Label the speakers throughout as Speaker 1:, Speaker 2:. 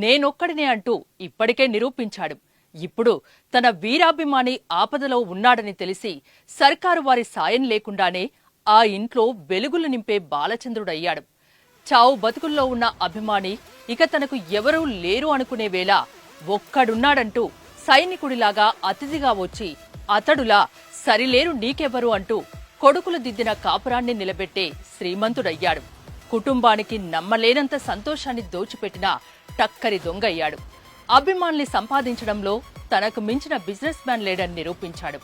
Speaker 1: నేనొక్కడినే అంటూ ఇప్పటికే నిరూపించాడు. ఇప్పుడు తన వీరాభిమాని ఆపదలో ఉన్నాడని తెలిసి సర్కారు వారి సాయం లేకుండానే ఆ ఇంట్లో వెలుగులు నింపే బాలచంద్రుడయ్యాడు. చావు బతుకుల్లో ఉన్న అభిమాని ఇక తనకు ఎవరూ లేరు అనుకునే వేళ ఒక్కడున్నాడంటూ సైనికుడిలాగా అతిథిగా వచ్చి అతడులా సరిలేరు నీకెవరు అంటూ కొడుకులు దిద్దిన కాపురాన్ని నిలబెట్టే శ్రీమంతుడయ్యాడు. కుటుంబానికి నమ్మలేనంత సంతోషాన్ని దోచిపెట్టిన టక్కరి దొంగయ్యాడు. అభిమానుల్ని సంపాదించడంలో తనకు మించిన బిజినెస్ మ్యాన్ లేడని నిరూపించాడు.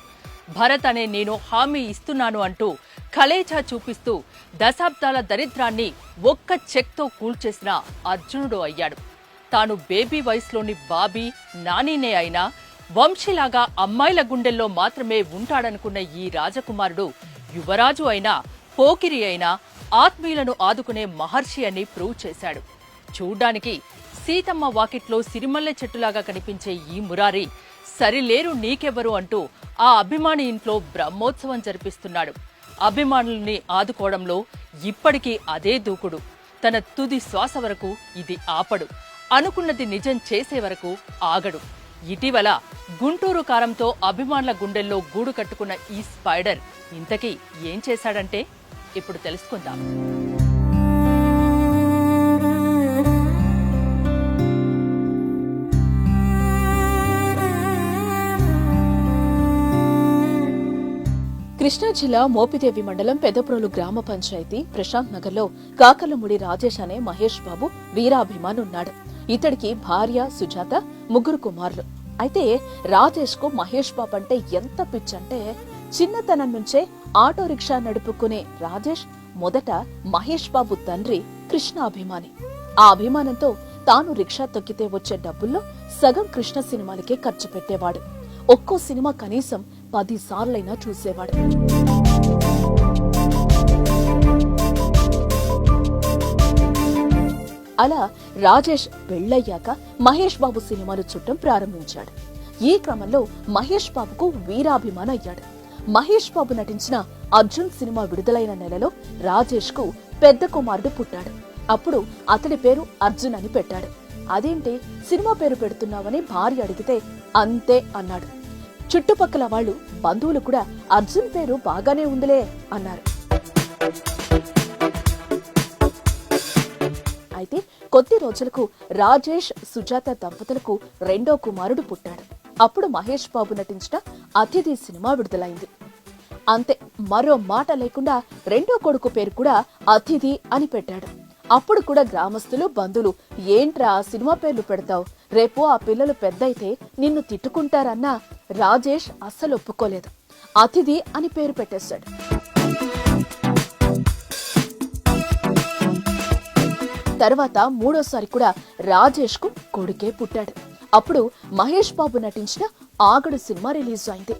Speaker 1: భరత్ అనే నేను హామీ ఇస్తున్నాను అంటూ కలేజా చూపిస్తూ దశాబ్దాల దరిద్రాన్ని ఒక్క చెక్తో కూల్చేసిన అర్జునుడు అయ్యాడు. తాను బేబీ వయసులోని బాబీ నానీనే అయినా వంశీలాగా అమ్మాయిల గుండెల్లో మాత్రమే ఉంటాడనుకున్న ఈ రాజకుమారుడు యువరాజు అయినా పోకిరి అయినా ఆత్మీయులను ఆదుకునే మహర్షి అని ప్రూవ్ చేశాడు. చూడ్డానికి సీతమ్మ వాకిట్లో సిరిమల్లె చెట్టులాగా కనిపించే ఈ మురారి సరిలేరు నీకెవరు అంటూ ఆ అభిమాని ఇంట్లో బ్రహ్మోత్సవం జరిపిస్తున్నాడు. అభిమానుల్ని ఆదుకోవడంలో ఇప్పటికీ అదే దూకుడు. తన తుది శ్వాస వరకు ఇది ఆపడు. అనుకున్నది నిజం చేసే వరకు ఆగడు. ఇటీవల గుంటూరు కారంతో అభిమానుల గుండెల్లో గూడు కట్టుకున్న ఈ స్పైడర్ ఇంతకీ ఏం చేశాడంటే ఇప్పుడు తెలుసుకుందాం.
Speaker 2: కృష్ణా జిల్లా మోపిదేవి మండలం పెదప్రోలు గ్రామ పంచాయతీ ప్రశాంత్ నగర్ లో కాకర్లముడి రాజేష్ అనే మహేష్ బాబు వీరాభిమాని ఉన్నాడు. ఇతడికి భార్య సుజాత, ముగ్గురు కుమారులు. అయితే రాజేష్ కు మహేష్ బాబు అంటే ఎంత పిచ్చంటే చిన్నతనం నుంచే ఆటో రిక్షా నడుపుకునే రాజేష్ మొదట మహేష్ బాబు తండ్రి కృష్ణ అభిమాని. ఆ అభిమానంతో తాను రిక్షా తొక్కితే వచ్చే డబ్బుల్లో సగం కృష్ణ సినిమాలకే ఖర్చు పెట్టేవాడు. ఒక్కో సినిమా కనీసం 10 సార్లైనా చూసేవాడు. అలా రాజేష్ పెళ్లయ్యాక మహేష్ బాబు సినిమాలు చూడటం ప్రారంభించాడు. ఈ క్రమంలో మహేష్ బాబుకు వీరాభిమాని అయ్యాడు. మహేష్ బాబు నటించిన అర్జున్ సినిమా విడుదలైన నెలలో రాజేష్ కు పెద్ద కుమారుడు పుట్టాడు. అప్పుడు అతడి పేరు అర్జున్ అని పెట్టాడు. అదేంటి సినిమా పేరు పెడుతున్నావని భార్య అడిగితే అంతే అన్నాడు. చుట్టుపక్కల వాళ్ళు బంధువులు కూడా అర్జున్ పేరు బాగానే ఉందిలే అన్నారు. అయితే కొద్ది రోజులకు రాజేష్, సుజాత దంపతులకు రెండో కుమారుడు పుట్టాడు. అప్పుడు మహేష్ బాబు నటించిన అతిథి సినిమా విడుదలైంది. అంతే, మరో మాట లేకుండా రెండో కొడుకు పేరు కూడా అతిథి అని పెట్టాడు. అప్పుడు కూడా గ్రామస్తులు, బంధువులు ఏంట్రా సినిమా పేర్లు పెడతావు, రేపు ఆ పిల్లలు పెద్దయితే నిన్ను తిట్టుకుంటారన్నా రాజేష్ అస్సలు ఒప్పుకోలేదు. అతిథి అని పేరు పెట్టేశాడు. తర్వాత మూడోసారి కూడా రాజేష్ కు కొడుకే పుట్టాడు. అప్పుడు మహేష్ బాబు నటించిన ఆగడు సినిమా రిలీజ్ అయింది.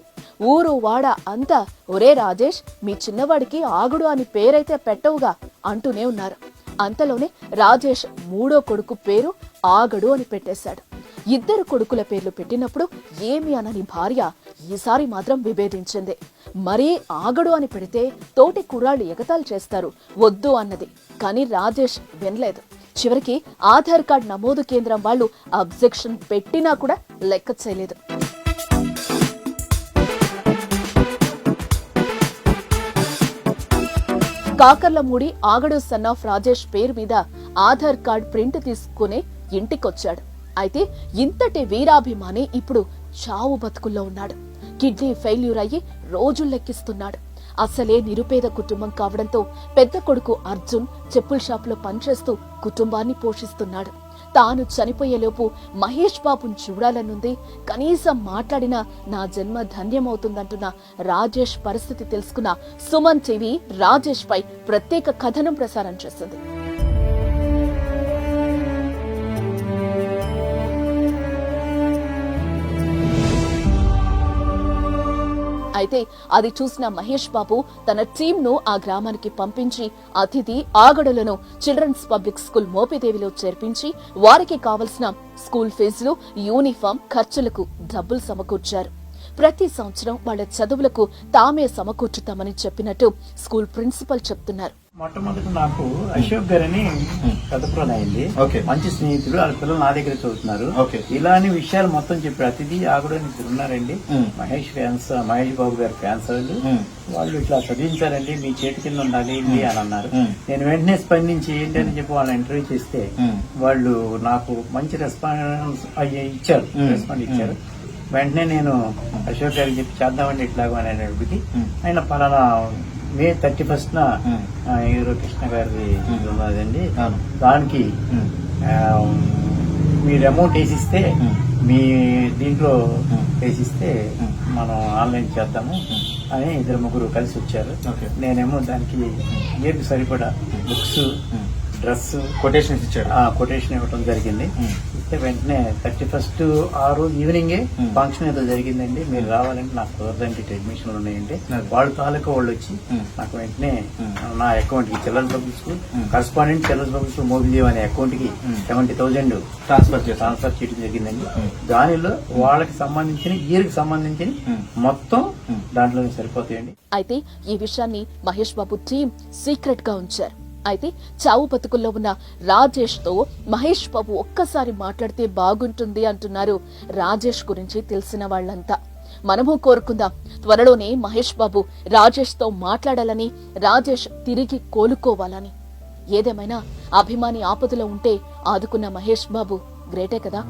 Speaker 2: ఊరు వాడ అంతా ఒరే రాజేష్, మీ చిన్నవాడికి ఆగడు అని పేరైతే పెట్టవుగా అంటూనే ఉన్నారు. అంతలోనే రాజేష్ మూడో కొడుకు పేరు ఆగడు అని పెట్టేశాడు. ఇద్దరు కొడుకుల పేర్లు పెట్టినప్పుడు ఏమి అనని భార్య ఈసారి మాత్రం విభేదించింది. మరీ ఆగడు అని పెడితే తోటి కుర్రాళ్ళు ఎగతాలు చేస్తారు, వద్దు అన్నది. కానీ రాజేష్ వినలేదు. చివరికి ఆధార్ కార్డు నమోదు కేంద్రం వాళ్ళు అబ్జెక్షన్ పెట్టినా కూడా లెక్క చేయలేదు. కాకర్లమూడి ఆగడు సన్ ఆఫ్ రాజేష్ పేరు మీద ఆధార్ కార్డ్ ప్రింట్ తీసుకుని ఇంటికొచ్చాడు. అయితే ఇంతటి వీరాభిమాని ఇప్పుడు చావు బతుకుల్లో ఉన్నాడు. కిడ్నీ ఫెయిల్యూర్ అయ్యి రోజులు లెక్కిస్తున్నాడు. అసలే నిరుపేద కుటుంబం కావడంతో పెద్ద కొడుకు అర్జున్ చెప్పుల షాప్ లో పనిచేస్తూ కుటుంబాన్ని పోషిస్తున్నాడు. తాను చనిపోయేలోపు మహేష్ బాబుని చూడాలనుంది, కనీసం మాట్లాడినా నా జన్మ ధన్యమవుతుందంటున్న రాజేష్ పరిస్థితి తెలుసుకున్న సుమన్ టీవీ రాజేష్ పై ప్రత్యేక కథనం ప్రసారం చేసింది. అయితే అది చూసిన మహేష్ బాబు తన టీం ను ఆ గ్రామానికి పంపించి అతిథి ఆగడులను చిల్డ్రన్స్ పబ్లిక్ స్కూల్ మోపిదేవిలో చేర్పించి వారికి కావలసిన స్కూల్ ఫీజులు, యూనిఫామ్ ఖర్చులకు డబ్బులు సమకూర్చారు. ప్రతి సంవత్సరం వాళ్ల చదువులకు తామే సమకూర్చుతామని చెప్పినట్టు స్కూల్ ప్రిన్సిపల్ చెప్తున్నారు.
Speaker 3: మొట్టమొదటి నాకు అశోక్ గారని పెద్దపురం అయింది. మంచి స్నేహితుడు, వాళ్ళ పిల్లలు నా దగ్గర చదువుతున్నారు. ఇలాంటి విషయాలు మొత్తం చెప్పారు. అతిథి ఆగుడని ఇద్దరు ఉన్నారండి. మహేష్ బాబు గారి ఫ్యాన్స్ వాళ్ళు ఇట్లా చదివించారండి, మీ చేతి కింద ఉండాలి ఇది అని అన్నారు. నేను వెంటనే స్పందించి ఏంటని చెప్పి వాళ్ళని ఇంటర్వ్యూ చేస్తే వాళ్ళు నాకు మంచి రెస్పాన్స్ ఇచ్చారు. వెంటనే నేను అశోక్ గారికి చెప్పి చేద్దామండి ఇట్లాగో అని అడిగి ఆయన పలానా మే 31st హీరో కృష్ణ గారి ఉన్నదండి, దానికి మీరు అమౌంట్ వేసిస్తే మీ దీంట్లో వేసిస్తే మనం ఆన్లైన్ చేద్దాము అని ఇద్దరు ముగ్గురు కలిసి వచ్చారు. నేనేమో దానికి ఏది సరిపడా బుక్స్, డ్రెస్, కొటేషన్ ఇవ్వడం జరిగింది. ఇస్తే వెంటనే 31st ఆ రోజు ఈవినింగే ఫంక్షన్ ఏదో జరిగిందండి, మీరు రావాలంటే నాకు కుదరదండి, అడ్మిషన్లు ఉన్నాయండి. వాళ్ళు తాలూకా వాళ్ళు వచ్చి నాకు వెంటనే నా అకౌంట్ కి children's public school correspondent children's public school Mobilio అనే అకౌంట్ కి 70,000 ట్రాన్స్ఫర్ చేయడం జరిగిందండి. దానిలో వాళ్ళకి సంబంధించిన ఇయర్ కి సంబంధించిన మొత్తం దాంట్లోనే సరిపోతాయండి.
Speaker 2: అయితే ఈ విషయాన్ని మహేష్ బాబు టీం సీక్రెట్ గా ఉంచారు. అయితే చావు బతుకుల్లో ఉన్న రాజేష్ తో మహేష్ బాబు ఒక్కసారి మాట్లాడితే బాగుంటుంది అంటున్నారు రాజేష్ గురించి తెలిసిన వాళ్లంతా. మనము కోరుకుందాం త్వరలోనే మహేష్ బాబు రాజేష్ తో మాట్లాడాలని, రాజేష్ తిరిగి కోలుకోవాలని. ఏదేమైనా అభిమాని ఆపదలో ఉంటే ఆదుకున్న మహేష్ బాబు గ్రేటే కదా.